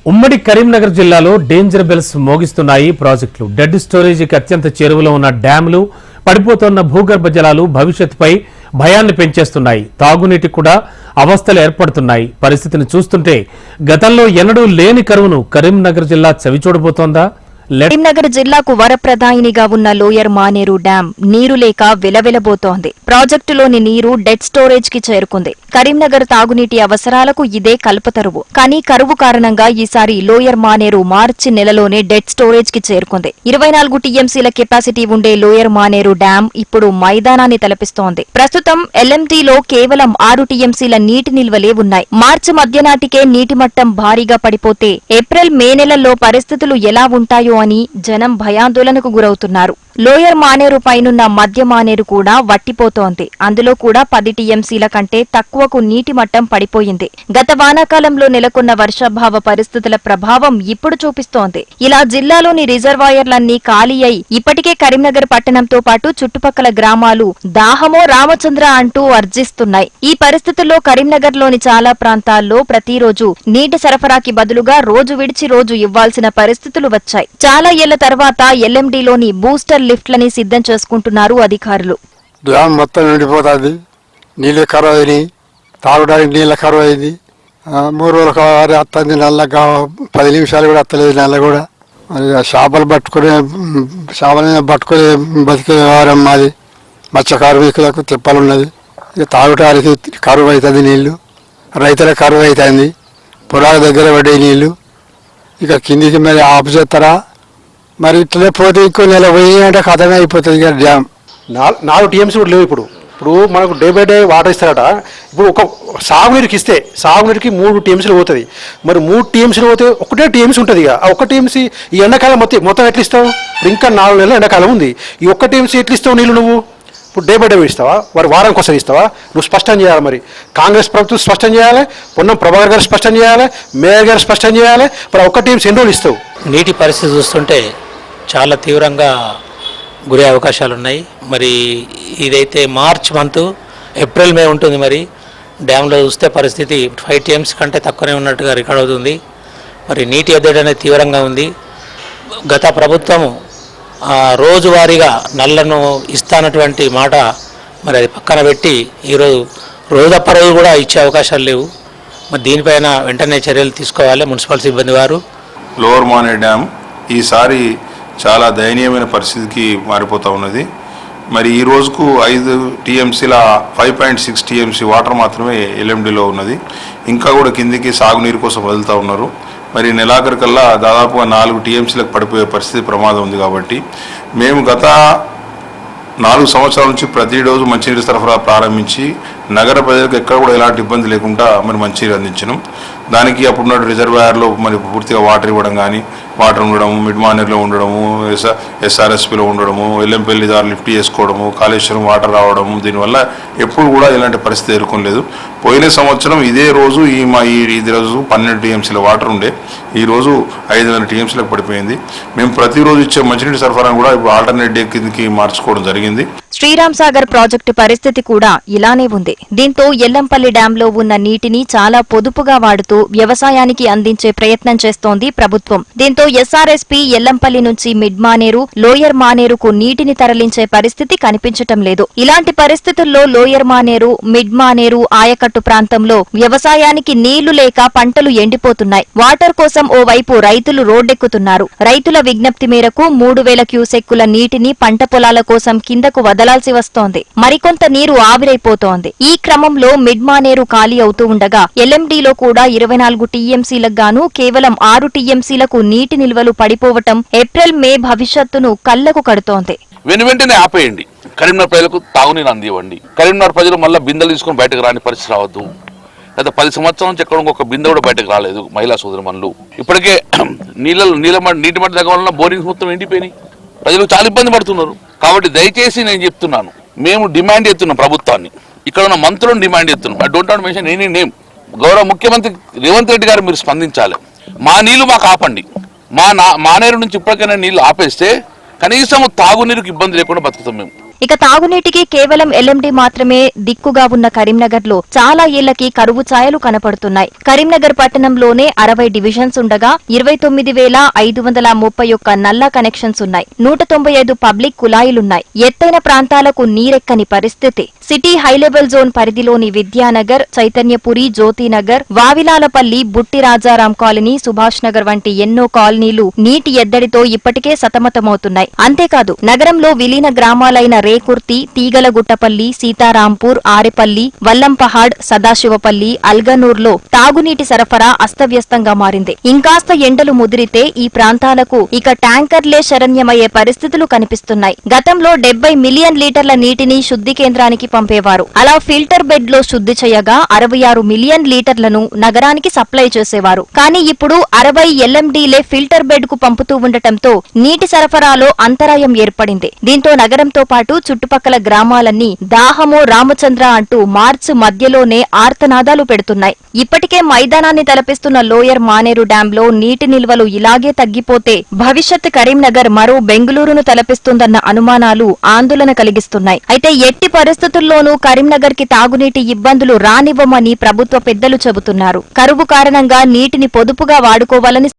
ఉమ్మడి కరీంనగర్ జిల్లాలో danger bells మోగిస్తున్నాయి ప్రాజెక్టులు. డెడ్ స్టోరేజీకి అత్యంత చేరువలో ఉన్న డ్యాంలు, పడిపోతున్న భూగర్భ జలాలు భవిష్యత్తుపై భయాన్ని పెంచేస్తున్నాయి. తాగునీటికి కూడా అవస్థలు ఏర్పడుతున్నాయి. పరిస్థితిని చూస్తుంటే గతంలో ఎన్నడూ లేని కరువును కరీంనగర్ జిల్లా చవిచూడబోతోందా? కరీంనగర్ జిల్లాకు వరప్రదాయినిగా ఉన్న లోయర్ మానేరు డ్యాం నీరు లేక వెలవెలబోతోంది. ప్రాజెక్టులోని నీరు డెడ్ స్టోరేజ్ కి చేరుకుంది. కరీంనగర్ తాగునీటి అవసరాలకు ఇదే కల్పతరువు. కానీ కరువు కారణంగా ఈసారి లోయర్ మానేరు మార్చి నెలలోనే డెడ్ స్టోరేజ్ కి చేరుకుంది. 24 టీఎంసీల కెపాసిటీ ఉండే లోయర్ మానేరు డ్యాం ఇప్పుడు మైదానాన్ని తలపిస్తోంది. ప్రస్తుతం ఎల్ఎంటీలో కేవలం 6 టీఎంసీల నీటి నిల్వలే ఉన్నాయి. మార్చి మధ్యనాటికే నీటి మట్టం భారీగా పడిపోతే ఏప్రిల్ మే నెలల్లో పరిస్థితులు ఎలా ఉంటాయో అని జనం భయాందోళనకు గురవుతున్నారు. లోయర్ మానేరు పైనున్న మధ్య మానేరు కూడా వట్టిపోతోంది. అందులో కూడా 10 టీఎంసీల కంటే తక్కువకు నీటి మట్టం పడిపోయింది. గత వానాకాలంలో నెలకొన్న వర్షాభావ పరిస్థితుల ప్రభావం ఇప్పుడు చూపిస్తోంది. ఇలా జిల్లాలోని రిజర్వాయర్లన్నీ ఖాళీ అయి ఇప్పటికే కరీంనగర్ పట్టణంతో పాటు చుట్టుపక్కల గ్రామాలు దాహమో రామచంద్ర అంటూ అర్జిస్తున్నాయి. ఈ పరిస్థితుల్లో కరీంనగర్లోని చాలా ప్రాంతాల్లో ప్రతిరోజు నీటి సరఫరాకి బదులుగా రోజు విడిచి రోజు ఇవ్వాల్సిన పరిస్థితులు వచ్చాయి. చాలా ఏళ్ల తర్వాత ఎల్ఎండీలోని బూస్టర్ లిఫ్ట్లని సిద్ధం చేసుకుంటున్నారు అధికారులు. డ్యామ్ మొత్తం నిండిపోతుంది. నీళ్ళు కరువు అయినాయి. తాగడానికి నీళ్ళ కరువు అయింది. 3 రోజులకు వస్తుంది. నల్ల 10 నిమిషాలు కూడా వస్తలేదు. నల్ల కూడా చేపలు పట్టుకుని బతికే వ్యవహారం మాది. మత్స్య కార్మికులకు తిప్పలున్నది. ఇక తాగడానికి కరువు అవుతుంది. నీళ్లు రైతుల కరువు అవుతుంది. పొలాల దగ్గర పడే నీళ్లు ఇక కిందికి మరి ఆపు చేస్తారా? మరి ఇట్లే పోతే ఇంకో నెల పోయి అంటే కథమే అయిపోతుంది. ఇక డ్యామ్ 4 టీఎంసీ కూడా లేవు. ఇప్పుడు మనకు డే బై డే వాటర్ ఇస్తారట. ఇప్పుడు ఒక సాగునీరుకి ఇస్తే సాగునీరుకి 3 టీఎంసీలు పోతుంది. మరి 3 టీఎంసీలు పోతే ఒకటే టీఎంసీ ఉంటుంది. ఇక ఆ 1 టీఎంసీ ఈ ఎండాకాలం మొత్తం ఎట్లా ఇస్తావు? ఇప్పుడు ఇంకా 4 నెలలు ఎండాకాలం ఉంది. ఈ 1 టీఎంసీ ఎట్లా ఇస్తావు నీళ్ళు నువ్వు? ఇప్పుడు డే బై డే ఇస్తావా? వారానికి ఒకసారి ఇస్తావా? నువ్వు స్పష్టం చేయాలి. మరి కాంగ్రెస్ ప్రభుత్వం స్పష్టం చేయాలి, పొన్నం ప్రభాకర్ గారు స్పష్టం చేయాలి, మేయర్ గారు స్పష్టం చేయాలి. మరి 1 టీఎంసీ ఎన్ని రోజులు ఇస్తావు? నీటి పరిస్థితి చూస్తుంటే చాలా తీవ్రంగా గురే అవకాశాలు ఉన్నాయి. మరి ఇదైతే మార్చ్ మంత్ ఏప్రిల్ మే ఉంటుంది. మరి డ్యాంలో చూస్తే పరిస్థితి 5 టీఎంసీ కంటే తక్కువనే ఉన్నట్టుగా రికార్డ్ అవుతుంది. మరి నీటి ఎద్దడి అనేది తీవ్రంగా ఉంది. గత ప్రభుత్వము రోజువారీగా నల్లను ఇస్తానటువంటి మాట మరి అది పక్కన పెట్టి ఈరోజు రోజప్ప రోజు కూడా ఇచ్చే అవకాశాలు లేవు. మరి దీనిపైన వెంటనే చర్యలు తీసుకోవాలి మున్సిపల్ సిబ్బంది వారు. లోవర్ మానే డ్యామ్ ఈసారి చాలా దయనీయమైన పరిస్థితికి మారిపోతూ ఉన్నది. మరి ఈ రోజుకు 5 టీఎంసీల 5.6 టీఎంసీ వాటర్ మాత్రమే ఎల్ఎండిలో ఉన్నది. ఇంకా కూడా కిందికి సాగునీరు కోసం వదులుతూ ఉన్నారు. మరి నెలాఖరికల్లా దాదాపుగా 4 టీఎంసీలకు పడిపోయే పరిస్థితి ప్రమాదం ఉంది. కాబట్టి మేము గత 4 సంవత్సరాల నుంచి ప్రతిరోజు మంచినీరు సరఫరా ప్రారంభించి నగర ప్రజలకు ఎక్కడ కూడా ఎలాంటి ఇబ్బంది లేకుండా మరి మంచినీరు అందించినాం. దానికి అప్పుడున్న రిజర్వాయర్లో మరి పూర్తిగా వాటర్ ఇవ్వడం కానీ, వాటర్ ఉండడము, మిడ్ మానేర్లో ఉండడము, ఎస్ఆర్ఎస్పీలో ఉండడము, ఎల్ఎంపల్లి దారి లిఫ్ట్ చేసుకోవడము, కాళేశ్వరం వాటర్ రావడము, దీనివల్ల ఎప్పుడు కూడా ఇలాంటి పరిస్థితి ఎదుర్కొనలేదు. పోయిన సంవత్సరం ఇదే రోజు ఇది రోజు 12 టీఎంసీల వాటర్ ఉండే, ఈరోజు 500 టీఎంసీలకు పడిపోయింది. మేము ప్రతిరోజు ఇచ్చే మంచినీటి సరఫరా కూడా ఇప్పుడు ఆల్టర్నేట్ డే కిందకి మార్చుకోవడం జరిగింది. శ్రీరామ్ సాగర్ ప్రాజెక్టు పరిస్థితి కూడా ఇలానే ఉంది. దీంతో ఎల్లంపల్లి డ్యాంలో ఉన్న నీటిని చాలా పొదుపుగా వాడుతూ వ్యవసాయానికి అందించే ప్రయత్నం చేస్తోంది ప్రభుత్వం. దీంతో ఎస్ఆర్ఎస్పీ ఎల్లంపల్లి నుంచి మిడ్ మానేరు, లోయర్ మానేరుకు నీటిని తరలించే పరిస్థితి కనిపించటం లేదు. ఇలాంటి పరిస్థితుల్లో లోయర్ మానేరు, మిడ్ మానేరు ఆయకట్టు ప్రాంతంలో వ్యవసాయానికి నీళ్లు లేక పంటలు ఎండిపోతున్నాయి. వాటర్ కోసం ఓవైపు రైతులు రోడ్డెక్కుతున్నారు. రైతుల విజ్ఞప్తి మేరకు 3000 క్యూసెక్కుల నీటిని పంట పొలాల కోసం కిందకు వదలాల్సి వస్తోంది. మరికొంత నీరు ఆవిరైపోతోంది. ఈ క్రమంలో మిడ్ మానేరు ఖాళీ అవుతూ ఉండగా ఎల్ఎండీలో కూడా 24 టీఎంసీలకు గాను కేవలం 6 టీఎంసీలకు నీటి నిల్వలు పడిపోవటం ఏప్రిల్ మే భవిష్యత్తును కళ్లకు కడుతోంది. వెంటనే ఆపేయండి. కరీంనగర్ ప్రజలకు తాగునీరు అందివ్వండి. కరీంనగర్ ప్రజలు మళ్ళీ బిందెలు తీసుకుని బయటకు రాని పరిస్థితి రావద్దు. గత 10 సంవత్సరాల నుంచి ఎక్కడ ఒక బిందె కూడా బయటకు రాలేదు మహిళా సోదరుమణులు. ఇప్పటికే నీటి మట్టి దగ్గర వలన బోరింగ్స్ మొత్తం ఎండిపోయినాయి. ప్రజలు చాలా ఇబ్బంది పడుతున్నారు. కాబట్టి దయచేసి నేను చెప్తున్నాను, మేము డిమాండ్ చేస్తున్నాం ప్రభుత్వాన్ని, ఇక్కడ ఉన్న మంత్రులను డిమాండ్ చేస్తున్నాం. I don't want mention any name. గౌరవ ముఖ్యమంత్రి రేవంత్ రెడ్డి గారు మీరు స్పందించాలి. మా నీళ్లు మాకు ఆపండి. మానేరు నుంచి ఇప్పటికైనా నీళ్లు ఆపేస్తే కనీసం తాగునీరుకు ఇబ్బంది లేకుండా బతుకుతాం మేము. ఇక తాగునీటికి కేవలం ఎల్ఎండి మాత్రమే దిక్కుగా ఉన్న కరీంనగర్లో చాలా ఏళ్లకి కరువు ఛాయలు కనపడుతున్నాయి. కరీంనగర్ పట్టణంలోనే 60 డివిజన్స్ ఉండగా 29,531 నల్లా కనెక్షన్స్ ఉన్నాయి. 195 పబ్లిక్ కుళాయిలున్నాయి. ఎత్తైన ప్రాంతాలకు నీరెక్కని పరిస్థితి. సిటీ హైలెవెల్ జోన్ పరిధిలోని విద్యానగర్, చైతన్యపురి, జ్యోతినగర్, వావిలాలపల్లి, బుట్టి రాజారాం కాలనీ, సుభాష్ నగర్ వంటి ఎన్నో కాలనీలు నీటి ఎద్దడితో ఇప్పటికే సతమతమవుతున్నాయి. అంతేకాదు నగరంలో విలీన గ్రామాలైన రేకుర్తి, తీగలగుట్టపల్లి, సీతారాంపూర్, ఆరెపల్లి, వల్లంపహాడ్, సదాశివపల్లి, అల్గనూర్లో తాగునీటి సరఫరా అస్తవ్యస్తంగా మారింది. ఇంకాస్త ఎండలు ముదిరితే ఈ ప్రాంతాలకు ఇక ట్యాంకర్లే శరణ్యమయ్యే పరిస్థితులు కనిపిస్తున్నాయి. గతంలో 70 మిలియన్ లీటర్ల నీటిని శుద్ధి కేంద్రానికి పంపేవారు. అలా ఫిల్టర్ బెడ్ లో శుద్ధి చేయగా 66 మిలియన్ లీటర్లను నగరానికి సప్లై చేసేవారు. కానీ ఇప్పుడు 60 ఎల్ఎండీలే ఫిల్టర్ బెడ్ కు పంపుతూ ఉండటంతో నీటి సరఫరాలో అంతరాయం ఏర్పడింది. దీంతో నగరంతో పాటు చుట్టుపక్కల గ్రామాలన్నీ దాహమో రామచంద్ర అంటూ మార్చి మధ్యలోనే ఆర్తనాదాలు పెడుతున్నాయి. ఇప్పటికే మైదానాన్ని తలపిస్తున్న లోయర్ మానేరు డ్యాంలో నీటి నిల్వలు ఇలాగే తగ్గిపోతే భవిష్యత్ కరీంనగర్ మరో బెంగళూరును తలపిస్తుందన్న అనుమానాలు ఆందోళన కలిగిస్తున్నాయి. అయితే ఎట్టి పరిస్థితుల్లోనూ కరీంనగర్ కి తాగునీటి ఇబ్బందులు రానివ్వమని ప్రభుత్వ పెద్దలు చెబుతున్నారు. కరువు కారణంగా నీటిని పొదుపుగా వాడుకోవాలని